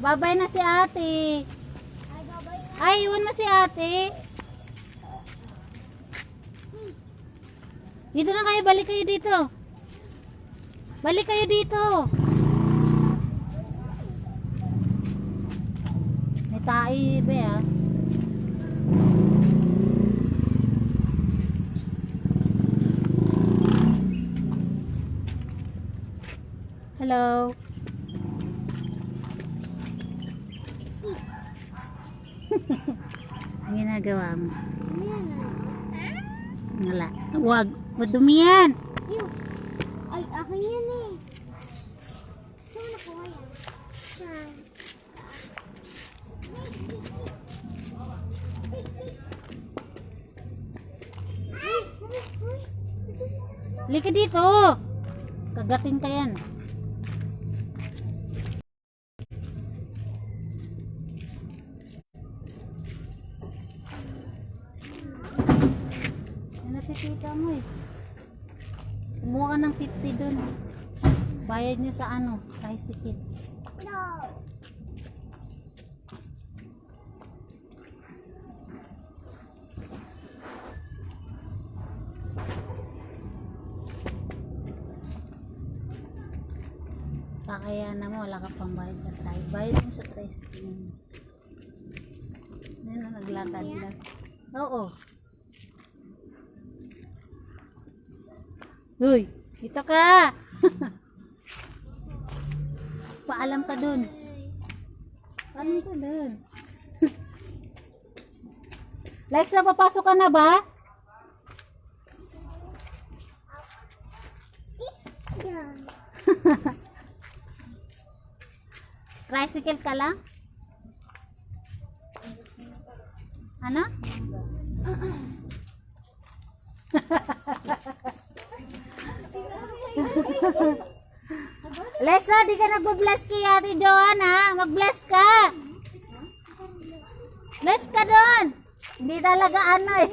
Babay na si ate. Ay, iwan mo si ate. Dito na kayo, balik kayo dito. Balik kayo dito. May tae, be, ah. Hello. Ang ginagawa mo? Wala. Huwag. Madumi yan. Ay, akin yan eh. Saan na po yan? Saan? Lika dito. Kagatin ka yan. Tita mo eh. Kumuha ka ng 50 dun. Bayad nyo sa ano, tricycle. No. Kakayanan mo, wala ka pang bayad sa tricycle. Bayad mo sa tricycle. Yan, naglatad lang. Oo. Uy, dito ka. Paalam ka dun. Paalam ka dun. Lexa, papasok ka na ba? Tricycle ka lang? Ano? Lexa, di ka nagbo-bless kay Ate Joanna. Mag-bless ka. Bless ka doon. Hindi talaga ano eh.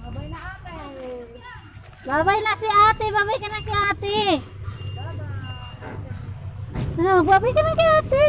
Babay na ate. Babay na si ate. Babay ka na kay ate. Ano, magbabay ka na kay ate.